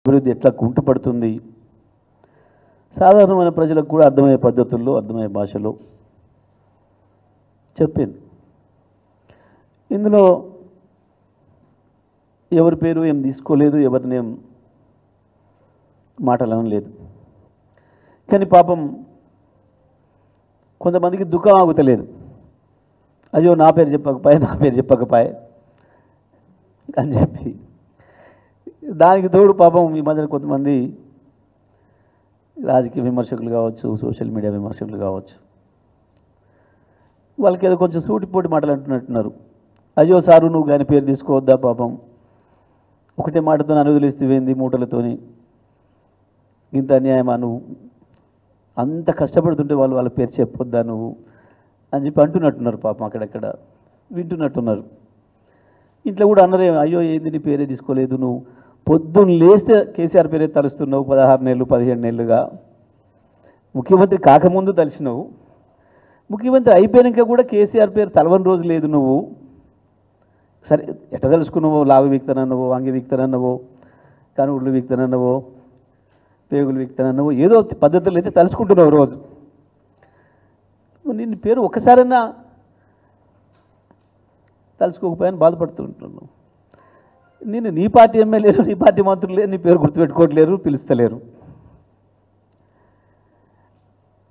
అభివృద్ధి ఎట్లా కుంటుపడుతుంది, సాధారణమైన ప్రజలకు కూడా అర్థమయ్యే పద్ధతుల్లో అర్థమయ్యే భాషలో చెప్పాను. ఇందులో ఎవరి పేరు ఏం తీసుకోలేదు, ఎవరినేం మాటలనం లేదు. కానీ పాపం కొంతమందికి దుఃఖం ఆగుతలేదు. అయ్యో నా పేరు చెప్పకపోయే అని చెప్పి దానికి తోడు పాపం ఈ మధ్యన కొంతమంది రాజకీయ విమర్శకులు కావచ్చు, సోషల్ మీడియా విమర్శకులు కావచ్చు, వాళ్ళకి ఏదో కొంచెం సూటిపోటి మాటలు అంటున్నట్టున్నారు. అయ్యో సారు నువ్వు కానీ పేరు తీసుకోవద్దా, పాపం ఒకటే మాటతో అనువదిలిస్తేవేంది మూటలతోని, ఇంత అన్యాయమా, నువ్వు అంత కష్టపడుతుంటే వాళ్ళ పేరు చెప్పొద్దా నువ్వు అని చెప్పి అంటున్నట్టున్నారు. పాపం అక్కడక్కడ వింటున్నట్టున్నారు. ఇంట్లో కూడా అన్నరే, అయ్యో ఏంది నీ పేరే తీసుకోలేదు, నువ్వు పొద్దున్న లేస్తే కేసీఆర్ పేరే తలుస్తున్నావు, 16 నెలలు 17 నెలలుగా ముఖ్యమంత్రి కాకముందు తలిసినావు, ముఖ్యమంత్రి అయిపోయాక కూడా కేసీఆర్ పేరు తలవని రోజు లేదు. నువ్వు సరే ఎట్ట తెలుసుకున్నావో, లాగు వీక్తానన్నావో, అంగి వీక్తానన్నావో, కనుగుళ్ళు వీక్తానన్నావో, పేగులు వీక్తానన్నావో, ఏదో పద్ధతులు అయితే తలుసుకుంటున్నావు రోజు. నిన్ను పేరు ఒక్కసారన్నా తలుసుకోకపోయాని బాధపడుతుంటున్నావు. నేను నీ పార్టీ ఎమ్మెల్యేలు, నీ పార్టీ మంత్రులు లేరు, నీ పేరు గుర్తుపెట్టుకోవట్లేరు, పిలుస్తలేరు.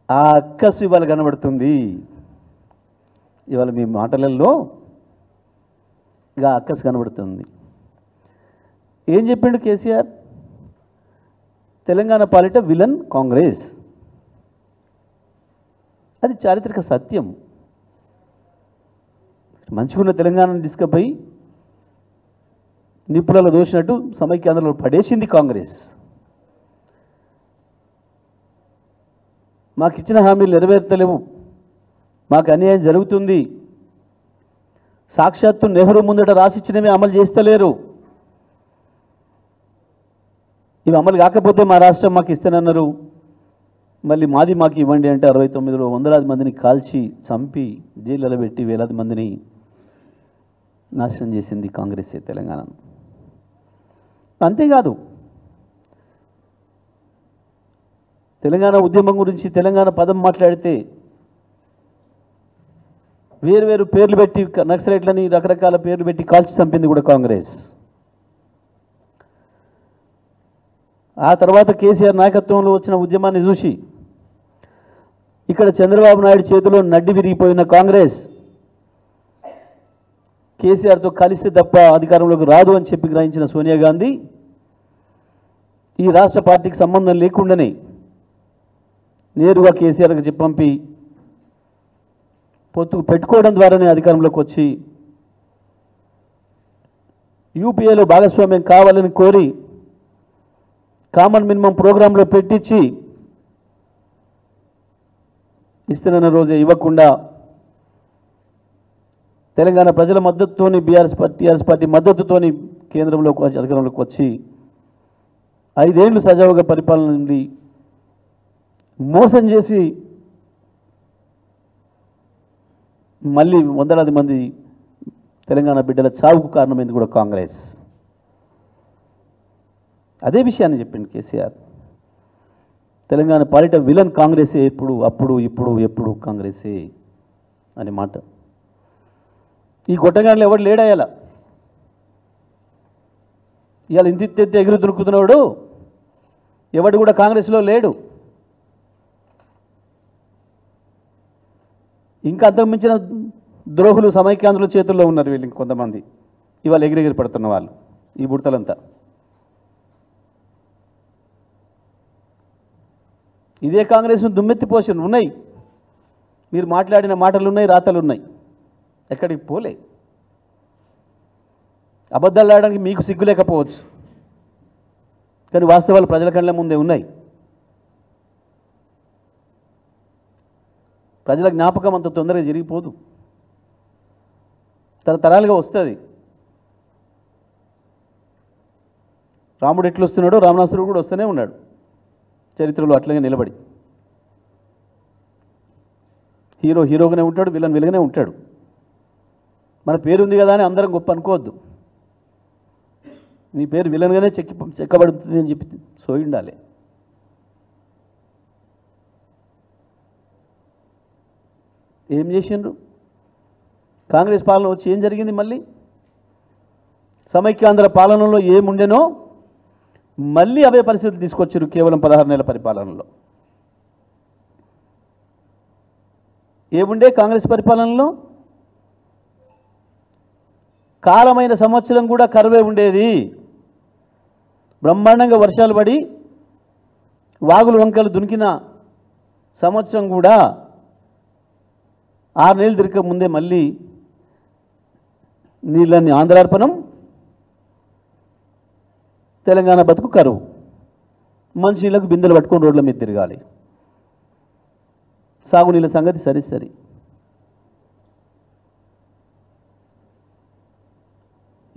ఆ అక్కసు ఇవాళ కనబడుతుంది. ఇవాళ మీ మాటలలో ఇక అక్కసు కనబడుతుంది. ఏం చెప్పిండు కేసీఆర్? తెలంగాణ పాలిట విలన్ కాంగ్రెస్. అది చారిత్రక సత్యం. మంచిగున్న తెలంగాణను తీసుకుపోయి నిపుణులు దోషినట్టు సమైక్యాంధ్రలో పడేసింది కాంగ్రెస్. మాకు ఇచ్చిన హామీలు నెరవేర్తలేవు, మాకు అన్యాయం జరుగుతుంది, సాక్షాత్తు నెహ్రూ ముందట రాసిచ్చినవి అమలు చేస్తలేరు, ఇవి అమలు కాకపోతే మా రాష్ట్రం మాకు ఇస్తానన్నారు, మళ్ళీ మాది మాకు ఇవ్వండి అంటే 69లో వందలాది మందిని కాల్చి చంపి జైళ్ళలో పెట్టి వేలాది మందిని నాశనం చేసింది కాంగ్రెసే తెలంగాణను. అంతేకాదు, తెలంగాణ ఉద్యమం గురించి తెలంగాణ పదం మాట్లాడితే వేరు పేర్లు పెట్టి నక్సలైట్లని రకరకాల పేర్లు పెట్టి కాల్చి చంపింది కూడా కాంగ్రెస్. ఆ తర్వాత కేసీఆర్ నాయకత్వంలో వచ్చిన ఉద్యమాన్ని చూసి ఇక్కడ చంద్రబాబు నాయుడు చేతిలో నడ్డి విరిగిపోయిన కాంగ్రెస్ కేసీఆర్తో కలిసి తప్ప అధికారంలోకి రాదు అని చెప్పి గ్రహించిన సోనియా గాంధీ ఈ రాష్ట్ర పార్టీకి సంబంధం లేకుండానే నేరుగా కేసీఆర్కి చెప్పంపి పొత్తుకు పెట్టుకోవడం ద్వారానే అధికారంలోకి వచ్చి యూపీఏలో భాగస్వామ్యం కావాలని కోరి కామన్ మినిమం ప్రోగ్రాంలో పెట్టించి ఇస్తున్న రోజే ఇవ్వకుండా తెలంగాణ ప్రజల మద్దతుతోని టీఆర్ఎస్ పార్టీ మద్దతుతోని కేంద్రంలోకి వచ్చి అధికారంలోకి వచ్చి 5 ఏళ్ళు సజావుగా పరిపాలన నుండి మోసం చేసి మళ్ళీ వందలాది మంది తెలంగాణ బిడ్డల చావుకు కారణమైంది కూడా కాంగ్రెస్. అదే విషయాన్ని చెప్పింది కేసీఆర్. తెలంగాణ పాలిట విలన్ కాంగ్రెసే, ఇప్పుడు కాంగ్రెసే అనే మాట. ఈ గొట్టగాళ్ళు ఎవడు లేడాయాల, ఇవాళ ఇంత ఎగురు దొరుకుతున్నాడు ఎవడు కూడా కాంగ్రెస్లో లేడు. ఇంకా అంతకు మించిన ద్రోహులు సమైక్యాంధ్రుల చేతుల్లో ఉన్నారు వీళ్ళు కొంతమంది, ఇవాళ ఎగిరెగిరి పడుతున్న వాళ్ళు ఈ బుడతలంతా. ఇదే కాంగ్రెస్ను దుమ్మెత్తిపోషన్ ఉన్నాయి, మీరు మాట్లాడిన మాటలు ఉన్నాయి, రాతలు ఉన్నాయి, ఎక్కడికి పోలే. అబద్ధాలు ఆడడానికి మీకు సిగ్గు లేకపోవచ్చు, కానీ వాస్తవాలు ప్రజల కళ్ళ ముందే ఉన్నాయి. ప్రజల జ్ఞాపకం అంత తొందరగా జరిగిపోదు, తరతరాలుగా వస్తుంది. రాముడు ఎట్లు వస్తున్నాడో రావణాసురుడు కూడా వస్తూనే ఉన్నాడు చరిత్రలో అట్లాగే నిలబడి. హీరోగానే ఉంటాడు, విలన్గానే ఉంటాడు. మన పేరు ఉంది కదా అని అందరం గొప్ప అనుకోవద్దు. నీ పేరు విలన్గానే చెక్కబడుతుంది అని చెప్పి సోయి ఉండాలి. ఏం చేసిండ్రు? కాంగ్రెస్ పాలన వచ్చి ఏం జరిగింది? మళ్ళీ సమైక్యాంధ్ర పాలనలో ఏముండెనో మళ్ళీ అవే పరిస్థితులు తీసుకొచ్చారు కేవలం 16 నెలల పరిపాలనలో. ఏముండే కాంగ్రెస్ పరిపాలనలో? కాలమైన సంవత్సరం కూడా కరువే ఉండేది. బ్రహ్మాండంగా వర్షాలు పడి వాగులు వంకలు దునికిన సంవత్సరం కూడా 6 నెలలు తిరగక ముందే మళ్ళీ నీళ్ళని ఆంధ్రార్పణం, తెలంగాణ బతుకు కరువు. మంచినీళ్ళకు బిందెలు పట్టుకొని రోడ్ల మీద తిరగాలి. సాగునీళ్ళ సంగతి సరి.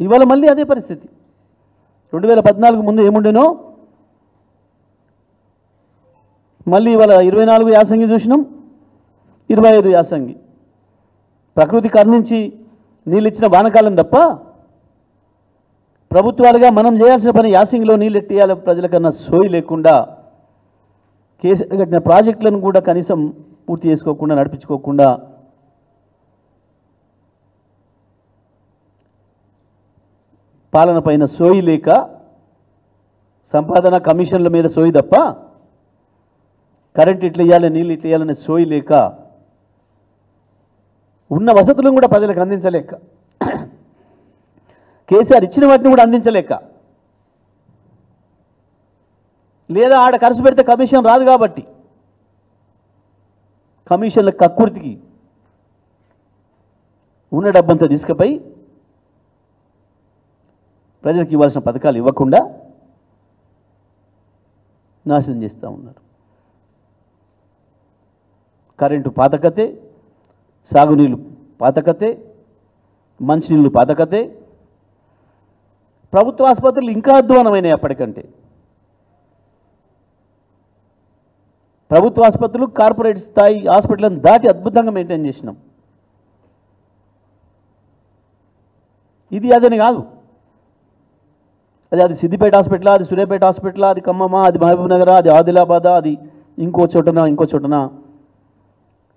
ఇవాళ మళ్ళీ అదే పరిస్థితి. 2014 ముందు ఏముండేనో మళ్ళీ ఇవాళ 24 యాసంగి చూసినాం, 25 యాసంగి. ప్రకృతి కరుణించి నీళ్ళు ఇచ్చిన వానకాలం తప్ప ప్రభుత్వాలుగా మనం చేయాల్సిన పని యాసంగిలో నీళ్ళు ఎట్టియాల ప్రజలకన్నా సోయి లేకుండా కేసీఆర్ కట్టిన ప్రాజెక్టులను కూడా కనీసం పూర్తి చేసుకోకుండా నడిపించుకోకుండా పాలన పైన సోయి లేక సంపాదన కమిషన్ల మీద సోయి తప్ప కరెంట్ ఇట్లా ఇవ్వాలి నీళ్ళు ఇట్లా ఇవ్వాలనే సోయి లేక ఉన్న వసతులను కూడా ప్రజలకు అందించలేక కేసీఆర్ ఇచ్చిన వాటిని కూడా అందించలేక లేదా ఆడ ఖర్చు పెడితే కమిషన్ రాదు కాబట్టి కమిషన్ల కక్కుర్తికి ఉన్న డబ్బంతా తీసుకుపోయి ప్రజలకు ఇవ్వాల్సిన పథకాలు ఇవ్వకుండా నాశనం చేస్తూ ఉన్నారు. కరెంటు పాతకతే, సాగునీళ్ళు పాతకతే, మంచినీళ్ళు పాతకతే. ప్రభుత్వ ఆసుపత్రులు ఇంకా అధ్వానమైనాయి. అప్పటికంటే ప్రభుత్వ ఆసుపత్రులు కార్పొరేట్ స్థాయి హాస్పిటల్ని దాటి అద్భుతంగా మెయింటైన్ చేసినాం. ఇది అదని కాదు, అది సిద్దిపేట హాస్పిటల్, అది సూర్యాపేట హాస్పిటల్, అది ఖమ్మమ, అది మహబూబ్ నగర్, అది ఆదిలాబాద్, అది ఇంకో చోటన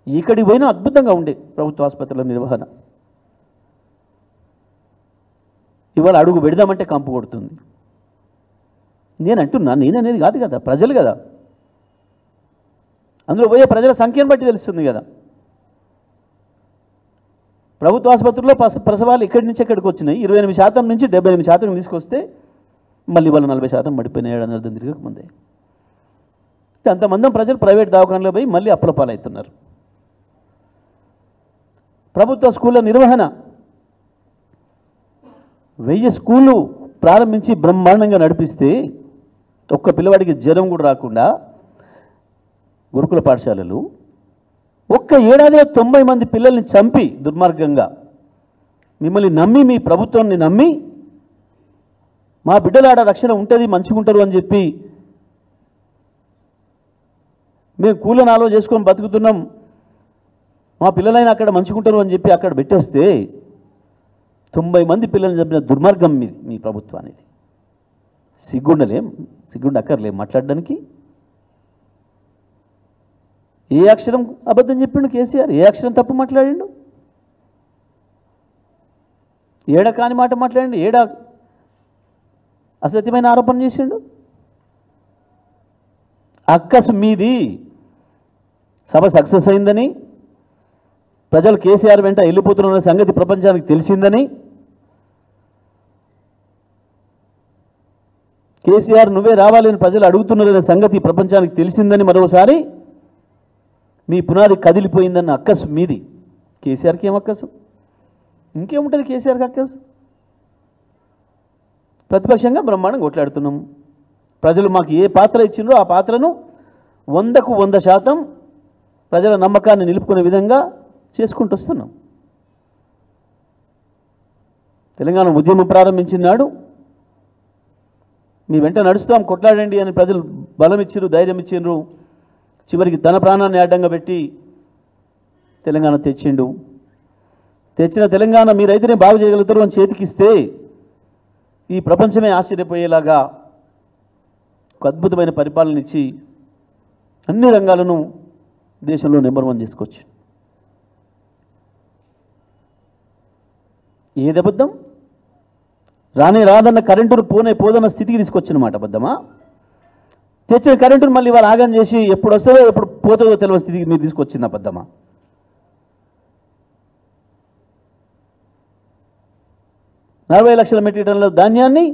ఇక్కడికి పోయినా అద్భుతంగా ఉండే ప్రభుత్వ ఆసుపత్రుల నిర్వహణ. ఇవాళ అడుగు పెడదామంటే కంపు కొడుతుంది. నేననేది కాదు కదా, ప్రజలు కదా, అందులో పోయే ప్రజల సంఖ్యను బట్టి తెలుస్తుంది కదా. ప్రభుత్వ ఆసుపత్రుల్లో ప్రసవాలు ఇక్కడి నుంచి ఎక్కడికి వచ్చినాయి 28% నుంచి 78% తీసుకొస్తే మళ్ళీ వాళ్ళు 40% పడిపోయినాయి 7 నెలలు తిరగక ముందే. అంతమంది ప్రజలు ప్రైవేట్ దవాఖానలో పోయి మళ్ళీ అప్పుల పాలవుతున్నారు. ప్రభుత్వ స్కూళ్ళ నిర్వహణ 1000 స్కూళ్ళు ప్రారంభించి బ్రహ్మాండంగా నడిపిస్తే ఒక్క పిల్లవాడికి జ్వరం కూడా రాకుండా గురుకుల పాఠశాలలు ఒక్క ఏడాదిలో 90 మంది పిల్లల్ని చంపి దుర్మార్గంగా మిమ్మల్ని నమ్మి, మీ ప్రభుత్వాన్ని నమ్మి మా బిడ్డల ఆడ రక్షణ ఉంటుంది మంచిగుంటారు అని చెప్పి మేము కూలని ఆలో చేసుకొని బతుకుతున్నాం, మా పిల్లలైనా అక్కడ మంచిగుంటారు అని చెప్పి అక్కడ పెట్టేస్తే 90 మంది పిల్లల్ని చంపిన దుర్మార్గం మీది మీ ప్రభుత్వానికి. సిగ్గుండ అక్కర్లే మాట్లాడడానికి. ఏ అక్షరం అబద్ధం చెప్పిండు కేసీఆర్? ఏ అక్షరం తప్పు మాట్లాడిండు? ఏడ కాని మాట మాట్లాడండి, ఏడా అసత్యమైన ఆరోపణ చేసిండు? అక్కసు మీది. సభ సక్సెస్ అయిందని, ప్రజలు కేసీఆర్ వెంట వెళ్ళిపోతున్న సంగతి ప్రపంచానికి తెలిసిందని, కేసీఆర్ నువ్వే రావాలని ప్రజలు అడుగుతున్నారనే సంగతి ప్రపంచానికి తెలిసిందని మరోసారి మీ పునాది కదిలిపోయిందన్న అక్కసు మీది. కేసీఆర్కి ఏం అక్కసు? ఇంకేముంటుంది కేసీఆర్కి అక్కసు? ప్రతిపక్షంగా బ్రహ్మాండంగా కొట్లాడుతున్నాం. ప్రజలు మాకు ఏ పాత్ర ఇచ్చిండ్రో ఆ పాత్రను 100కు 100% ప్రజల నమ్మకాన్ని నిలుపుకునే విధంగా చేసుకుంటూ వస్తున్నాం. తెలంగాణ ఉద్యమం ప్రారంభించిన నాడు మీ వెంట నడుస్తాం, కొట్లాడండి అని ప్రజలు బలం ఇచ్చిర్రు, ధైర్యం ఇచ్చిండ్రు. చివరికి తన ప్రాణాన్ని అడ్డంగా పెట్టి తెలంగాణ తెచ్చిండు. తెచ్చిన తెలంగాణ మీరైతేనే బాగు చేయగలుగుతారు అని చేతికిస్తే ఈ ప్రపంచమే ఆశ్చర్యపోయేలాగా ఒక అద్భుతమైన పరిపాలన ఇచ్చి అన్ని రంగాలను దేశంలో నెంబర్ 1 చేసుకోవచ్చు. ఏది అబద్ధం? రాదన్న కరెంటును పోదన్న స్థితికి తీసుకొచ్చినమాట అబద్ధమా? తెచ్చిన కరెంటును మళ్ళీ వాళ్ళు ఆగం చేసి ఎప్పుడు వస్తుందో ఎప్పుడు పోతుందో తెలియని స్థితికి మీరు తీసుకొచ్చింది అబద్ధమా? 40 లక్షల మెట్రిక్ టన్నుల ధాన్యాన్ని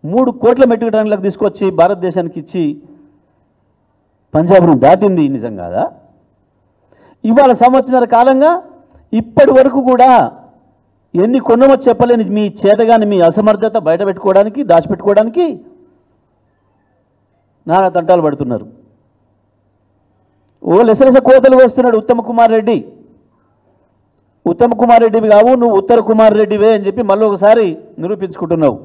3 కోట్ల మెట్రిక్ టన్నులకు తీసుకొచ్చి భారతదేశానికి ఇచ్చి పంజాబ్ను దాటింది నిజం కాదా? ఇవాళ సంవత్సరాల కాలంగా ఇప్పటి వరకు కూడా ఎన్ని కొన్నమో చెప్పలేని మీ చేతగాని మీ అసమర్థత బయట పెట్టుకోవడానికి దాచిపెట్టుకోవడానికి నానా తంటాలు పడుతున్నారు. ఓ లెసలెస కోతలు వస్తున్నాడు ఉత్తమ్ కుమార్ రెడ్డి. ఉత్తమ్ కుమార్ రెడ్డివి కావు, నువ్వు ఉత్తర కుమార్ రెడ్డివే అని చెప్పి మళ్ళీ ఒకసారి నిరూపించుకుంటున్నావు.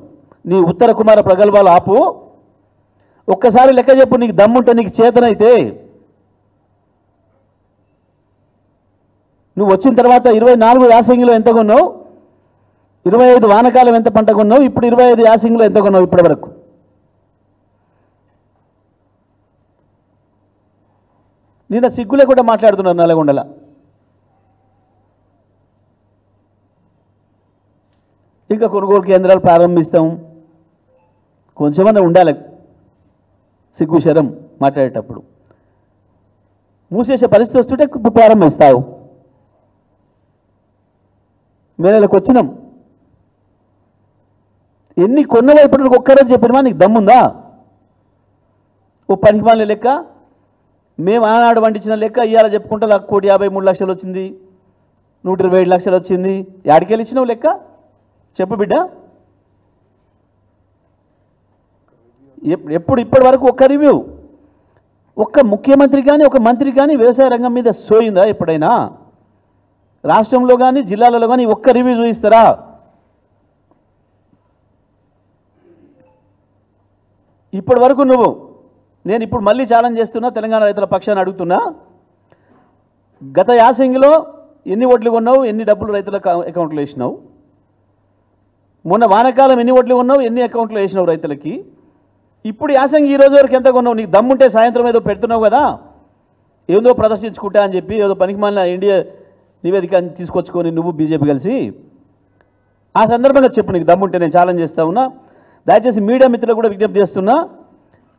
నీ ఉత్తర కుమార ప్రగల్భాలు ఆపు. ఒక్కసారి లెక్క చెప్పు, నీకు దమ్ముంటే, నీకు చేతనైతే. నువ్వు వచ్చిన తర్వాత 24 యాసంగిలో ఎంత కొన్నావు, 25 వానకాలం ఎంత పంట కొన్నావు, ఇప్పుడు 25 యాసంగిలో ఎంత కొన్నావు ఇప్పటి వరకు? నిన్న సిగ్గులే కూడా మాట్లాడుతున్నారు నల్గొండల. ఇంకా కొనుగోలు కేంద్రాలు ప్రారంభిస్తాం, కొంచెమన్నా ఉండాలి సిగ్గు శరం మాట్లాడేటప్పుడు. మూసేసే పరిస్థితి వస్తుంటే ప్రారంభిస్తావు. మేరకు వచ్చినాం, ఎన్ని కొన్నవో ఇప్పటికి ఒక్కరోజు చెప్పినమా? నీకు దమ్ముందా? ఓ పనికిమాలిన లెక్క, మేము ఆనాడు వండించిన లెక్క ఇవాళ చెప్పుకుంటా 1,53,00,000 వచ్చింది, 127 లక్షలు వచ్చింది. యాడికెళ్ళి ఇచ్చినావు లెక్క చెప్పు బిడ్డ. ఇప్పటి వరకు ఒక్క రివ్యూ, ఒక్క ముఖ్యమంత్రి కానీ ఒక మంత్రి కానీ వ్యవసాయ రంగం మీద సోయిందా ఎప్పుడైనా? రాష్ట్రంలో కానీ జిల్లాలలో కానీ ఒక్క రివ్యూ చూపిస్తారా? ఇప్పటి వరకు నేను ఇప్పుడు మళ్ళీ ఛాలెంజ్ చేస్తున్నా, తెలంగాణ రైతుల పక్షాన్ని అడుగుతున్నా, గత యాసంగిలో ఎన్ని ఓట్లు కొన్నావు, ఎన్ని డబ్బులు రైతుల అకౌంట్లో వేసినావు? మొన్న వానకాలం ఎన్ని ఓట్లు కొన్నావు, ఎన్ని అకౌంట్లో వేసినావు రైతులకి? ఇప్పుడు యాసంగి ఈ రోజు వరకు ఎంత కొన్నావు? నీకు దమ్ముంటే సాయంత్రం ఏదో పెడుతున్నావు కదా, ఏదో ప్రదర్శించుకుంటా అని చెప్పి ఏదో పనికిమాలిన ఇండియా నివేదిక తీసుకొచ్చుకొని నువ్వు బీజేపీ కలిసి, ఆ సందర్భంగా చెప్పు నీకు దమ్ముంటే. నేను ఛాలెంజ్ చేస్తా ఉన్నా. దయచేసి మీడియా మిత్రులకు కూడా విజ్ఞప్తి చేస్తున్నా,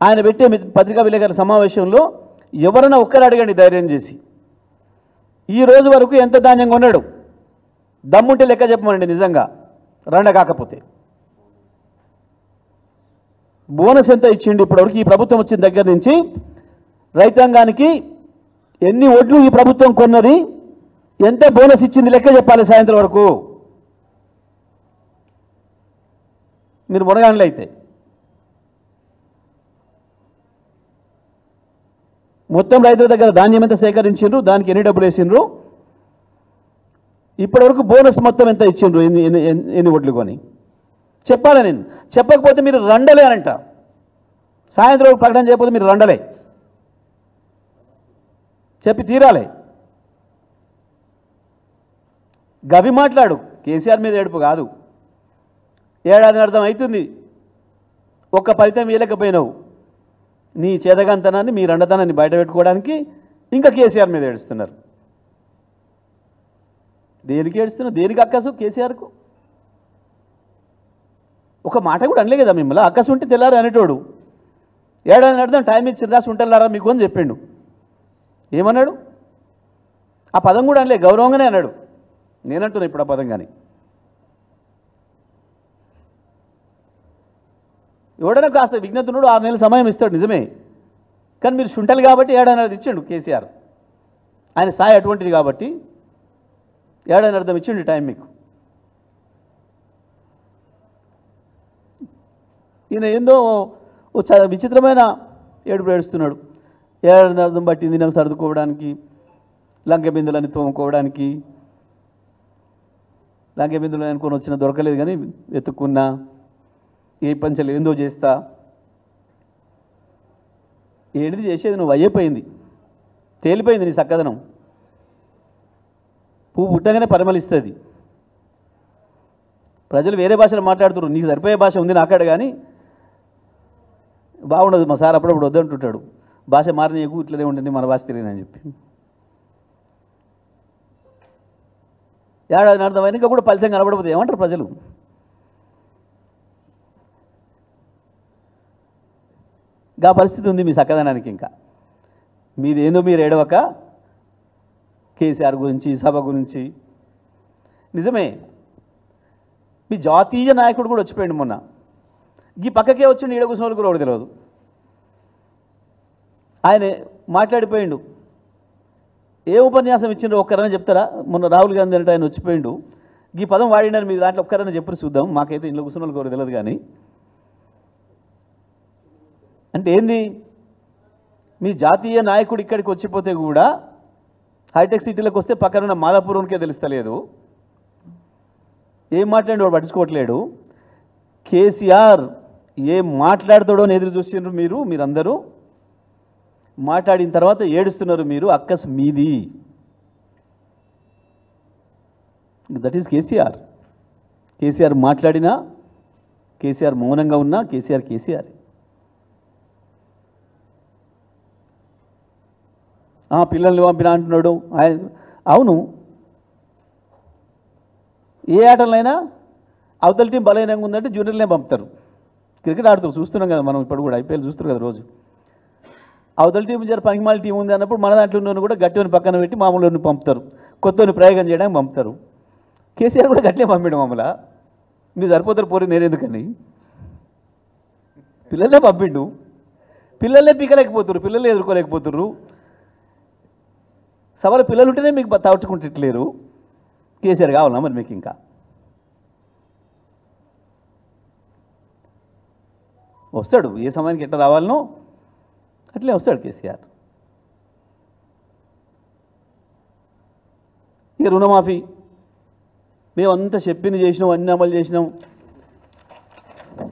ఆయన పెట్టే పత్రికా విలేకరుల సమావేశంలో ఎవరైనా ఒక్కరు అడగండి ధైర్యం చేసి, ఈ రోజు వరకు ఎంత ధాన్యం కొన్నాడు? దమ్ముంటే లెక్క చెప్పమండి నిజంగా, రండ కాకపోతే. బోనస్ ఎంత ఇచ్చిండు ఇప్పటివరకు ఈ ప్రభుత్వం వచ్చిన దగ్గర నుంచి? రైతాంగానికి ఎన్ని ఒడ్లు ఈ ప్రభుత్వం కొన్నది, ఎంత బోనస్ ఇచ్చింది లెక్క చెప్పాలి సాయంత్రం వరకు. మీరు మునగాండ్లు అయితే మొత్తం రైతుల దగ్గర ధాన్యం ఎంత సేకరించిండ్రు, దానికి ఎన్ని డబ్బులు వేసిండ్రు, ఇప్పటివరకు బోనస్ మొత్తం ఎంత ఇచ్చిండ్రు, ఎన్ని ఒడ్లు కొని చెప్పాలి. నేను చెప్పకపోతే మీరు రండలే అనంట. సాయంత్రం ప్రకటన చేయకపోతే మీరు రండలే, చెప్పి తీరాలి. గవి మాట్లాడు, కేసీఆర్ మీద ఏడుపు కాదు. ఏడాది అర్థం అవుతుంది, ఒక్క ఫలితం ఇవ్వలేకపోయినావు. నీ చేతగాంతనాన్ని మీ రండతనాన్ని బయట పెట్టుకోవడానికి ఇంకా కేసీఆర్ మీద ఏడుస్తున్నారు. దేనికి ఏడుస్తున్నారు? దేనికి అక్కసు కేసీఆర్కు? ఒక మాట కూడా అనలే కదా మిమ్మల్ని. అక్కసు ఉంటే తెల్లారు అనేటోడు. ఏడాది అర్థం టైం ఇచ్చిండ్రా సుంటలారా మీకు అని చెప్పిండు. ఏమన్నాడు? ఆ పదం కూడా అనలే, గౌరవంగానే అన్నాడు. నేనంటున్నా ఇప్పుడు ఆ పదం. కానీ ఎవడైనా కాస్త విజ్ఞతనుడు 6 నెలల సమయం ఇస్తాడు నిజమే, కానీ మీరు శుంటలు కాబట్టి ఏడాది ఇచ్చిండు కేసీఆర్. ఆయన స్థాయి అటువంటిది కాబట్టి ఏడాది అర్థం ఇచ్చిండు టైం మీకు. ఈయన ఏందో చాలా విచిత్రమైన ఏడుపు ఏడుస్తున్నాడు. ఏడాది అర్థం పట్టింది నాకు సర్దుకోవడానికి, లంక బిందులని తోముకోవడానికి. లంక బిందులు అనుకొని వచ్చిన దొరకలేదు కానీ వెతుక్కున్నా, ఏ పంచలు ఏందో చేస్తా. ఏడిది చేసేది నువ్వు అయ్యిపోయింది, తేలిపోయింది నీ చక్కదనం. పువ్వు పుట్టగానే పరిమళిస్తుంది. ప్రజలు వేరే భాషలో మాట్లాడుతున్నారు, నీకు సరిపోయే భాష ఉంది నాకాడ, కానీ బాగుండదు. మా సార్ అప్పుడప్పుడు వద్దంటుంటాడు, భాష మారినకు ఇట్లనే ఉంటుంది, మన భాష తిరిగినని చెప్పి. ఏడాది అర్థమైనా కూడా ఫలితం కనబడకపోతే ఏమంటారు ప్రజలు? గా పరిస్థితి ఉంది మీ చక్కదనానికి. ఇంకా మీది ఏందో మీరు ఏడవక కేసీఆర్ గురించి, సభ గురించి. నిజమే, మీ జాతీయ నాయకుడు కూడా వచ్చిపోయింది మొన్న. ఈ పక్కకే వచ్చిండు, ఈడ కూర్చున్న వాళ్ళు కూడా ఒకటి తెలియదు. ఆయన మాట్లాడిపోయిండు. ఏ ఉపన్యాసం ఇచ్చిండ్రో ఒక్కరన్నా చెప్తారా? మొన్న రాహుల్ గాంధీ అంటే ఆయన వచ్చిపోయిండు, ఈ పదం వాడినారు, మీరు దాంట్లో ఒక్కరన్నా చెప్పరు చూద్దాం. మాకైతే ఇంట్లో కూర్చున్న వాళ్ళు కూడా తెలియదు. కానీ అంటే ఏంది, మీ జాతీయ నాయకుడు ఇక్కడికి వచ్చిపోతే కూడా హైటెక్ సిటీలోకి వస్తే పక్కనున్న మాదాపురంకే తెలుస్తలేదు. ఏం మాట్లాడి వాడు పట్టించుకోవట్లేడు. కేసీఆర్ ఏం మాట్లాడతాడో అని ఎదురు చూస్తున్నారు మీరందరూ. మాట్లాడిన తర్వాత ఏడుస్తున్నారు మీరు, అక్కస్ మీది. That is KCR. కేసీఆర్ మాట్లాడినా, కేసీఆర్ మౌనంగా ఉన్నా, కేసీఆర్. పిల్లల్ని పంపినా అంటున్నాడు ఆయన. అవును, ఏ ఆటలైనా అవతల టీం బలహీనంగా ఉందంటే జూనియర్లనే పంపుతారు. క్రికెట్ ఆడుతారు, చూస్తున్నాం కదా మనం. ఇప్పుడు కూడా ఐపీఎల్ చూస్తారు కదా రోజు. అవతల టీం జర పనికిమాల టీం ఉంది అన్నప్పుడు మన దాంట్లో ఉన్న కూడా గట్టిని పక్కన పెట్టి మామూలుని పంపుతారు, కొత్తని ప్రయోగం చేయడానికి పంపుతారు. కేసీఆర్ కూడా గట్టినే పంపాడు మామూలు. మీరు సరిపోతారు పోరి, నేనెందుకని పిల్లలే పంపిండు. పిల్లలే పీకలేకపోతున్నారు, పిల్లలే ఎదుర్కోలేకపోతున్నారు. సవాలు పిల్లలు ఉంటేనే మీకు తట్టుకుంటలేరు. కేసీఆర్ కావాలన్నా మరి మీకు? ఇంకా వస్తాడు, ఏ సమయానికి ఎట్లా రావాలనో అట్లే వస్తాడు కేసీఆర్. ఇక రుణమాఫీ మేమంతా చెప్పింది చేసినాం, అన్ని అమలు చేసినాం.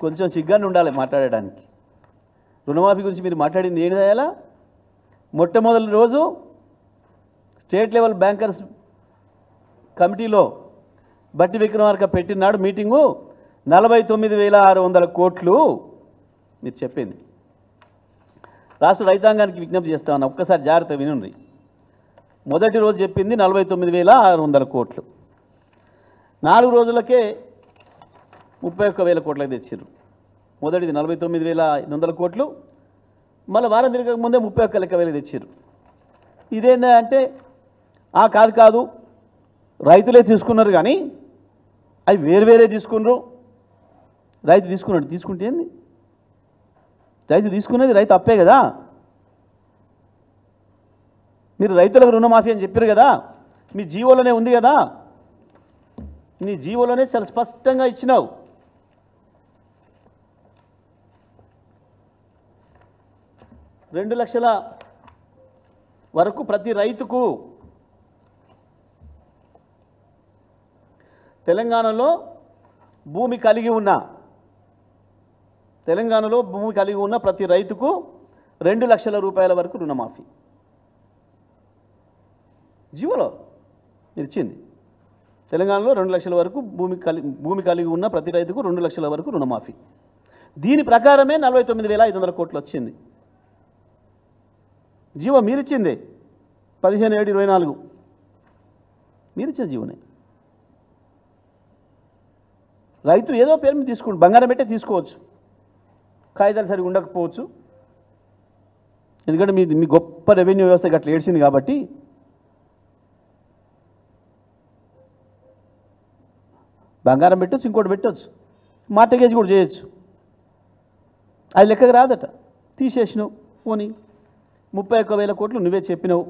కొంచెం సిగ్గాన్ని ఉండాలి మాట్లాడడానికి. రుణమాఫీ గురించి మీరు మాట్లాడింది ఏంటి అయ్యాలా? మొట్టమొదటి రోజు స్టేట్ లెవెల్ బ్యాంకర్స్ కమిటీలో బట్టి విక్రమార్క పెట్టినాడు మీటింగు. 49,600 కోట్లు మీరు చెప్పింది. రాష్ట్ర రైతాంగానికి విజ్ఞప్తి చేస్తామని ఒక్కసారి జాగ్రత్త వినండి. మొదటి రోజు చెప్పింది 49,600 కోట్లు. 4 రోజులకే 31,000 కోట్లకు తెచ్చారు. మొదటిది 49,500 కోట్లు, మళ్ళీ వారం తిరగక ముందే 31,000 తెచ్చారు. ఇదేందా అంటే కాదు రైతులే తీసుకున్నారు, కానీ అవి వేరే తీసుకున్నారు. రైతు తీసుకుంటే ఏంది? రైతు తీసుకునేది రైతు అప్పే కదా. మీరు రైతులకు రుణమాఫీ అని చెప్పారు కదా, మీ జీవోలోనే ఉంది కదా. నీ జీవోలోనే చాలా స్పష్టంగా ఇచ్చినావు. ₹2,00,000 వరకు ప్రతి రైతుకు. తెలంగాణలో భూమి కలిగి ఉన్న ప్రతి రైతుకు ₹2,00,000 వరకు రుణమాఫీ జీవోలో ఇచ్చింది. తెలంగాణలో 2,00,000 వరకు భూమి కలిగి ఉన్న ప్రతి రైతుకు 2,00,000 వరకు రుణమాఫీ. దీని ప్రకారమే 49,500 కోట్లు వచ్చింది. జీవో మీరిచ్చింది 15/7/24 మీరిచ్చిన జీవోనే. రైతు ఏదో పేరు మీద తీసుకుంటు, బంగారం పెట్టే తీసుకోవచ్చు, కాగితాలు సరిగా ఉండకపోవచ్చు. ఎందుకంటే మీ గొప్ప రెవెన్యూ వ్యవస్థ అట్లా ఏడ్చింది కాబట్టి. బంగారం పెట్టచ్చు, ఇంకోటి పెట్టచ్చు, మార్టగేజ్ కూడా చేయొచ్చు. అది లెక్కకు రాదట. తీసేసినావు పోనీ 31,000 కోట్లు నువ్వే చెప్పినావు.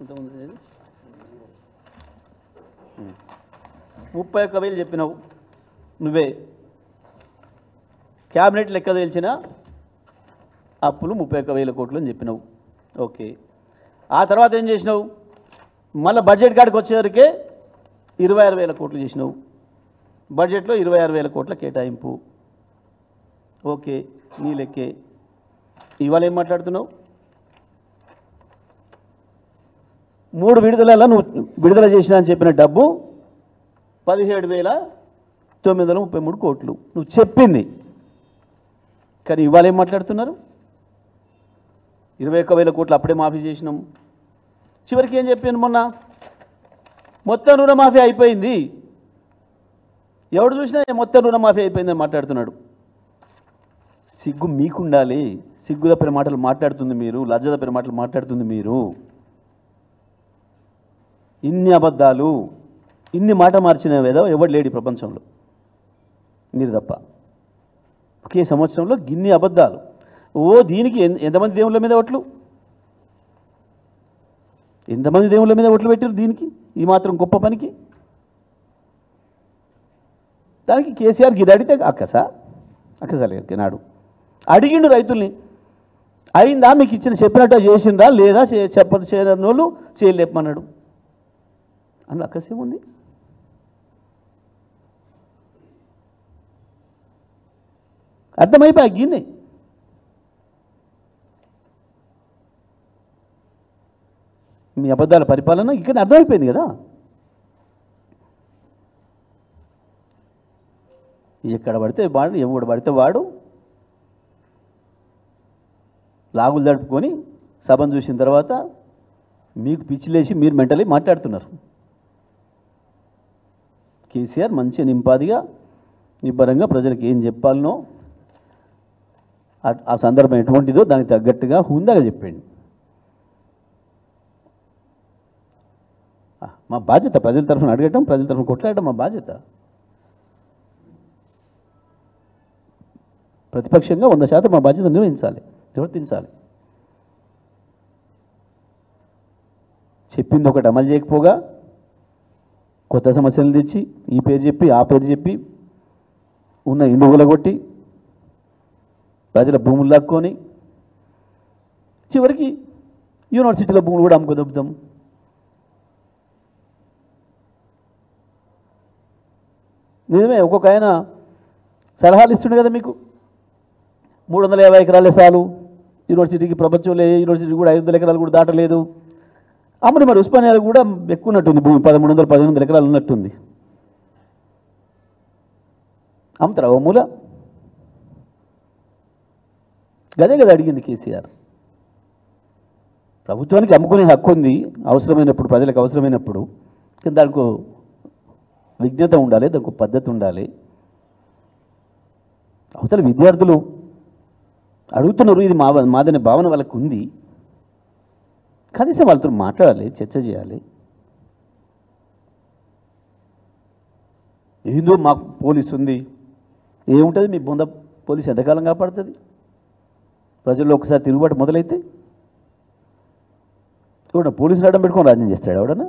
ఎంతమంది 31,000 చెప్పినావు నువ్వే. క్యాబినెట్ లెక్క తేల్చిన అప్పులు 31,000 కోట్లు అని చెప్పినావు. ఓకే, ఆ తర్వాత ఏం చేసినావు? మళ్ళీ బడ్జెట్ కాడికి వచ్చేవరకే 26,000 కోట్లు చేసినావు. బడ్జెట్లో 26,000 కోట్ల కేటాయింపు. ఓకే, నీ లెక్కే. ఇవాళ ఏం మాట్లాడుతున్నావు? 3 విడుదలలో నువ్వు విడుదల చేసినా అని చెప్పిన డబ్బు 17,933 కోట్లు నువ్వు చెప్పింది. కానీ ఇవాళ ఏం మాట్లాడుతున్నారు? 21,000 కోట్లు అప్పుడే మాఫీ చేసినాం. చివరికి ఏం చెప్పాను మొన్న? మొత్తం రుణమాఫీ అయిపోయింది. ఎవడు చూసినా మొత్తం రుణమాఫీ అయిపోయిందని మాట్లాడుతున్నాడు. సిగ్గు మీకుండాలి. సిగ్గు తప్పిన మాటలు మాట్లాడుతుంది మీరు, లజ్జ తప్పిన మాటలు మాట్లాడుతుంది మీరు. ఇన్ని అబద్ధాలు, ఇన్ని మాట మార్చిన ఏదో ఎవడు లేడు ప్రపంచంలో, మీరు తప్ప. ఒకే సంవత్సరంలో గిన్ని అబద్ధాలు. దీనికి ఎంతమంది దేవుళ్ళ మీద ఓట్లు, ఎంతమంది దేవుళ్ళ మీద ఓట్లు పెట్టారు దీనికి, ఈ మాత్రం గొప్ప పనికి? దానికి కేసీఆర్ గిది అడిగితే అక్కసలేదు నాడు అడిగిండు రైతుల్ని. అయిందా మీకు చెప్పినట్టు చేసిండ్రా లేదా చేయని వాళ్ళు చేయలేపమన్నాడు. అందులో అక్కసేముంది? అర్థమైపోయి గిన్నె. మీ అబద్ధాల పరిపాలన ఇక్కడ అర్థమైపోయింది కదా. ఎక్కడ పడితే వాడు, ఎవడు పడితే వాడు లాగులు దడుపుకొని సభను చూసిన తర్వాత మీకు పిచ్చిలేసి మీరు మెంటలీ మాట్లాడుతున్నారు. కేసీఆర్ మంచి నింపాదిగా నిబ్బరంగా ప్రజలకు ఏం చెప్పాలనో, ఆ సందర్భం ఎటువంటిదో దానికి తగ్గట్టుగా హుందాగా చెప్పండి. మా బాధ్యత ప్రజల తరఫున అడగటం, ప్రజల తరఫున కొట్లాడటం మా బాధ్యత. ప్రతిపక్షంగా 100% మా బాధ్యత నిర్వహించాలి, నిర్వర్తించాలి. చెప్పింది ఒకటి అమలు చేయకపోగా కొత్త సమస్యలు తెచ్చి ఈ పేరు చెప్పి ఆ పేరు చెప్పి ఉన్న ఇండుగుల కొట్టి ప్రజల భూములు లాక్కొని చివరికి యూనివర్సిటీల భూములు కూడా అమ్ముకుదొబ్బుతాం. నిజమే, ఒక్కొక్క ఆయన సలహాలు ఇస్తుండే కదా మీకు. 350 ఎకరాలే చాలు యూనివర్సిటీకి, ప్రపంచంలో ఏ యూనివర్సిటీ కూడా 500 ఎకరాలు కూడా దాటలేదు. అమ్మడి మరి ఉస్మానియాలో కూడా ఎక్కువ ఉన్నట్టుంది భూమి, 1300-1500 ఎకరాలు ఉన్నట్టుంది. అమ్ముతారా ఓ మూల? గదే కదా అడిగింది కేసీఆర్. ప్రభుత్వానికి అమ్ముకునే హక్కు ఉంది అవసరమైనప్పుడు, ప్రజలకు అవసరమైనప్పుడు. కానీ దానికి విజ్ఞత ఉండాలి, దానికి పద్ధతి ఉండాలి. అవతల విద్యార్థులు అడుగుతున్నారు, ఇది మాదనే భావన వాళ్ళకు ఉంది. కనీసం వాళ్ళతో మాట్లాడాలి, చర్చ చేయాలి. ఏందో మాకు పోలీసు ఉంది, ఏముంటుంది మీ బొంద పోలీసు ఎంతకాలం కాపాడుతుంది? ప్రజల్లో ఒకసారి తిరుగుబాటు మొదలైతే చూడండి, పోలీసులు అడ్డం పెట్టుకొని రాజ్యం చేస్తాడు ఎవడన్నా?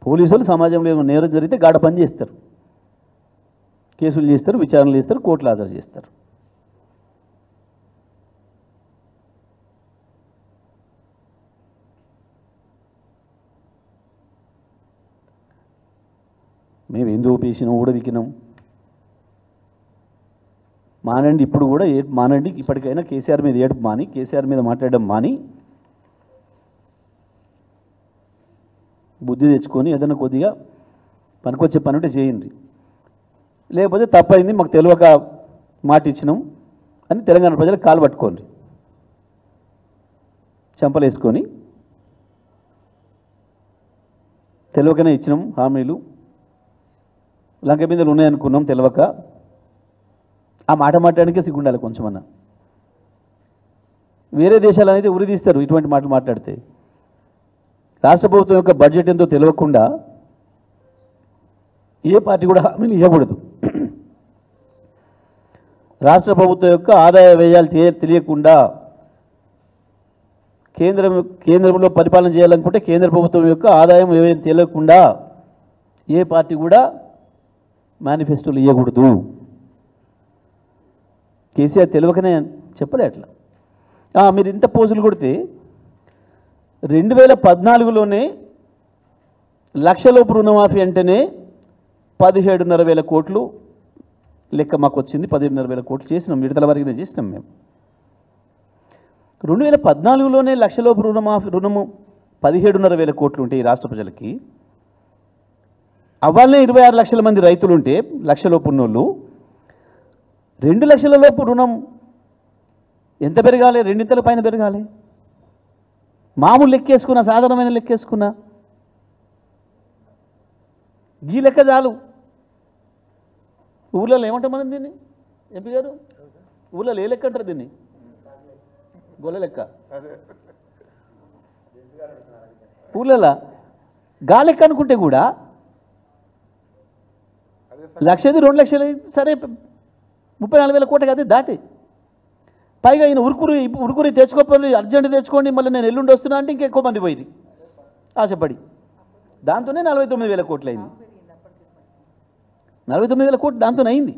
పోలీసులు సమాజంలో ఏమో నేరం జరిగితే గాఢ పని చేస్తారు, కేసులు చేస్తారు, విచారణలు చేస్తారు, కోర్టులు హాజరు చేస్తారు. మేము ఎందుకు పేసినాం, ఊడవికినాం, మానండి. ఇప్పుడు కూడా మానండి. ఇప్పటికైనా కేసీఆర్ మీద ఏడుపు మాని, కేసీఆర్ మీద మాట్లాడడం మాని, బుద్ధి తెచ్చుకొని ఏదైనా కొద్దిగా పనికొచ్చే పని ఉంటే చేయండి. లేకపోతే తప్పైంది, మాకు తెలియక మాట ఇచ్చినాం అని తెలంగాణ ప్రజలకు కాలు పట్టుకోండి, చెంపలేసుకొని. తెలియకనే ఇచ్చినాం హామీలు, లంక మీదలు ఉన్నాయనుకున్నాం, తెలియక. ఆ మాట మాట్లాడడానికే సిగ్గుండాలి కొంచెమన్నా. వేరే దేశాలు అనేది ఉరిదీస్తారు ఇటువంటి మాటలు మాట్లాడితే. రాష్ట్ర ప్రభుత్వం యొక్క బడ్జెట్ ఎంతో తెలియకుండా ఏ పార్టీ కూడా హామీలు ఇవ్వకూడదు. రాష్ట్ర ప్రభుత్వం యొక్క ఆదాయ వ్యయాలు తెలియకుండా కేంద్రంలో పరిపాలన చేయాలనుకుంటే కేంద్ర ప్రభుత్వం యొక్క ఆదాయం వ్యయం తెలియకుండా ఏ పార్టీ కూడా మేనిఫెస్టోలు ఇవ్వకూడదు. కేసీఆర్ తెలియకనే చెప్పలే అట్లా. మీరు ఇంత పోజులు కొడితే 2014లోనే లక్షలోపు రుణమాఫీ అంటేనే 17,500 కోట్లు లెక్క మాకు వచ్చింది. 17,500 కోట్లు చేసినాం, విడతల వరకు చేసినాం మేము. 2014లోనే లక్షలోపు రుణము 17,500 కోట్లు ఉంటే ఈ రాష్ట్ర ప్రజలకి, అవ్వాలనే 26 లక్షల మంది రైతులు ఉంటే లక్షలోపు ఉన్నోళ్ళు 2 లక్షల లోపు రుణం ఎంత పెరగాలి? 2 పైన పెరగాలి. మామూలు లెక్కేసుకున్నా, సాధారణమైన లెక్కేసుకున్నా ఈ లెక్క చాలు. ఊళ్ళలో ఏమంటాం మనం దీన్ని? ఎంపీ గారు, ఊళ్ళలో ఏ లెక్క అంటారు దీన్ని? గొల్ల లెక్క. ఊళ్ళలో గా లెక్క అనుకుంటే కూడా లక్షది 2 లక్షలు సరే 34,000 కోట్లకి అదే దాటి. పైగా ఈయన ఉరుకురి తెచ్చుకోపోయి అర్జెంట్ తెచ్చుకోండి, మళ్ళీ నేను ఎల్లుండి వస్తున్నా అంటే ఇంకెక్కువ మంది పోయింది ఆశపడి. దాంతోనే 49,000 కోట్లు అయింది. 49,000 కోట్లు దాంతోనే అయింది.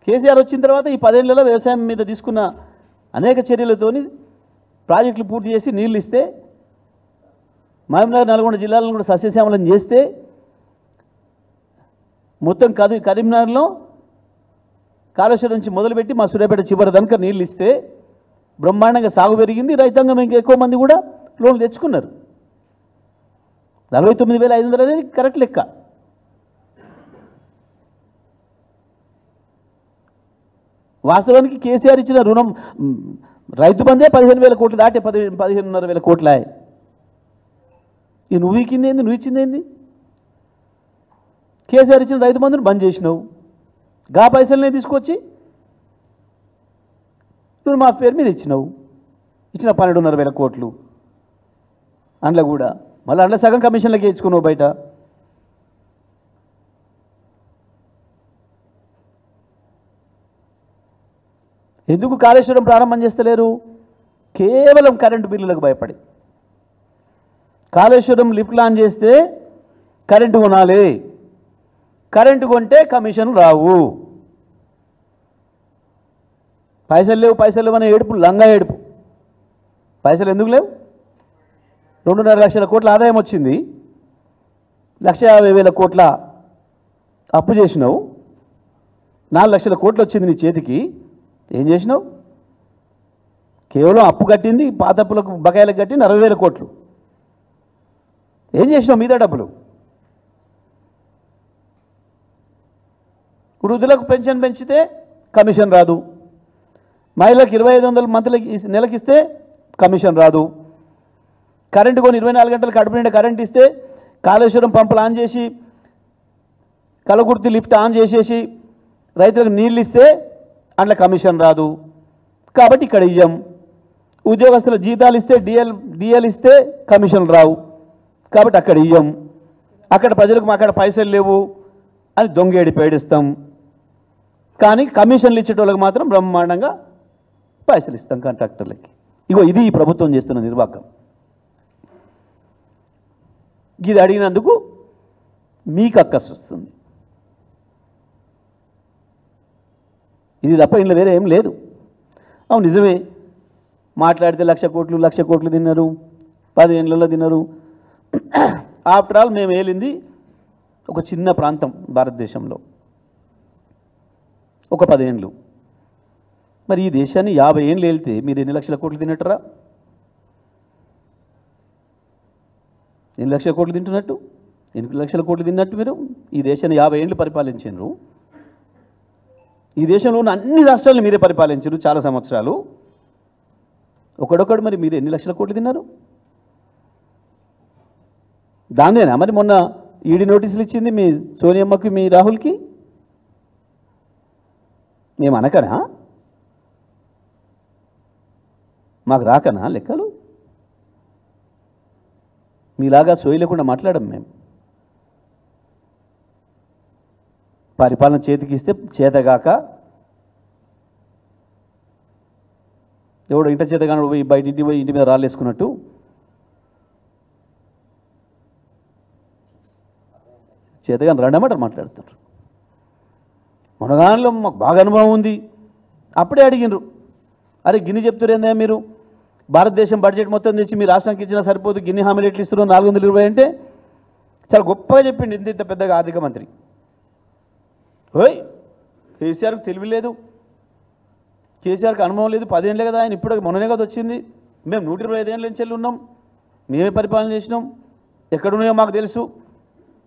కేసీఆర్ వచ్చిన తర్వాత ఈ 10 ఏళ్లలో వ్యవసాయం మీద తీసుకున్న అనేక చర్యలతోని ప్రాజెక్టులు పూర్తి చేసి నీళ్ళు ఇస్తే, మహబూబ్నగర్, నల్గొండ జిల్లాలను కూడా సస్యశ్యామలం చేస్తే, మొత్తం కరీంనగర్లో కాళేశ్వరం నుంచి మొదలుపెట్టి మా సూర్యాపేట చివరి దాకా నీళ్ళు ఇస్తే బ్రహ్మాండంగా సాగు పెరిగింది. రైతాంగం ఇంకా ఎక్కువ మంది కూడా లోన్లు తెచ్చుకున్నారు. 49,500 అనేది కరెక్ట్ లెక్క. వాస్తవానికి కేసీఆర్ ఇచ్చిన రుణం రైతు బందే 15,000 కోట్లు దాటే 15,500 కోట్ల. నువ్వు ఇచ్చింది ఏంది? నువ్వు ఇచ్చింది ఏంది? కేసీఆర్ ఇచ్చిన రైతు బంధుని బంద్ చేసినావు. గా పైసలనే తీసుకొచ్చి నువ్వు మా పేరు మీద ఇచ్చినావు. ఇచ్చిన 12,500 కోట్లు అందులో కూడా మళ్ళీ అందులో సగం కమిషన్లకి ఇచ్చుకున్నావు బయట. ఎందుకు కాళేశ్వరం ప్రారంభం చేస్తలేరు? కేవలం కరెంటు బిల్లులకు భయపడి. కాళేశ్వరం లిఫ్ట్ లాంచ్ చేస్తే కరెంటు కొనాలి, కరెంటు కొంటే కమిషన్లు రావు. పైసలు లేవు అనే ఏడుపు లంగా ఏడుపు. పైసలు ఎందుకు లేవు? 2.5 లక్షల కోట్ల ఆదాయం వచ్చింది, 1,50,000 కోట్ల అప్పు చేసినావు, 4 లక్షల కోట్లు వచ్చింది నీ చేతికి. ఏం చేసినావు? కేవలం అప్పు కట్టింది, పాత అప్పులకు బకాయిలకు కట్టింది 60,000 కోట్లు. ఏం చేసినావు మీద డబ్బులు? వృద్ధులకు పెన్షన్ పెంచితే కమిషన్ రాదు, మహిళలకు 2,500 మంత్లకి నెలకి ఇస్తే కమిషన్ రాదు, కరెంటు కొని 24 గంటలు కడుపు నిండా కరెంట్ ఇస్తే కాళేశ్వరం పంపులు ఆన్ చేసి కలకుర్తి లిఫ్ట్ ఆన్ చేసేసి రైతులకు నీళ్ళు ఇస్తే అందులో కమిషన్ రాదు. కాబట్టి ఇక్కడ ఇయ్యం. ఉద్యోగస్తుల జీతాలు ఇస్తే డిఎల్ ఇస్తే కమిషన్ రావు, కాబట్టి అక్కడ ఇయ్యం. అక్కడ ప్రజలకు మా అక్కడ పైసలు లేవు అని దొంగేడి పేడిస్తాం. కానీ కమిషన్లు ఇచ్చేటోళ్ళకి మాత్రం బ్రహ్మాండంగా పైసలు ఇస్తాం కాంట్రాక్టర్లకి. ఇగో ఇది ఈ ప్రభుత్వం చేస్తున్న నిర్వాహకం. ఇది అడిగినందుకు మీకు అక్కసు వస్తుంది. ఇది తప్ప ఇంట్లో వేరే ఏం లేదు. అవును నిజమే, మాట్లాడితే 1,00,000 కోట్లు తిన్నారు, 10 ఏళ్ళలో తిన్నారు. ఆఫ్టర్ ఆల్ మేము ఏలింది ఒక చిన్న ప్రాంతం భారతదేశంలో, ఒక 10 ఏళ్ళు. మరి ఈ దేశాన్ని 50 ఏళ్ళు వెళ్తే మీరు ఎన్ని లక్షల కోట్లు తిన్నట్టురా? ఎన్ని లక్షల కోట్లు తింటున్నట్టు? 8 లక్షల కోట్లు తిన్నట్టు మీరు ఈ దేశాన్ని 50 ఏళ్ళు పరిపాలించారు. ఈ దేశంలో ఉన్న అన్ని రాష్ట్రాలను మీరే పరిపాలించారు చాలా సంవత్సరాలు. ఒకడొకడు మరి మీరు ఎన్ని లక్షల కోట్లు తిన్నారు? దాందేనా మరి మొన్న ఈడీ నోటీసులు ఇచ్చింది మీ సోనియమ్మకి, మీ రాహుల్కి? మేము అనకనా? మాకు రాకనా లెక్కలు? మీలాగా సోయి లేకుండా మాట్లాడం మేము. పరిపాలన చేతికి ఇస్తే చేతగాక ఎవడో ఇంట చేతగానే పోయి బయట ఇంటి పోయి ఇంటి మీద రాళ్ళేసుకున్నట్టు చేతగాని రెండమాట మాట్లాడుతున్నారు. మునగానంలో మాకు బాగా అనుభవం ఉంది. అప్పుడే అడిగినరు, అరే గిన్ని చెప్తారేందా మీరు, భారతదేశం బడ్జెట్ మొత్తం తెచ్చి మీ రాష్ట్రానికి ఇచ్చినా సరిపోదు, గిన్ని హామీలు ఎట్లు ఇస్తున్నారు 420 అంటే చాలా గొప్పగా చెప్పిండు ఇంత పెద్దగా ఆర్థిక మంత్రి. ఓయ్ కేసీఆర్కి తెలివి లేదు, కేసీఆర్కి అనుభవం లేదు, 10 ఏళ్ళే కదా ఆయన, ఇప్పుడు మొన్ననే కదా వచ్చింది. మేము 125 ఏళ్ళ నుంచి ఉన్నాం, మేమే పరిపాలన చేసినాం, ఎక్కడున్నాయో మాకు తెలుసు.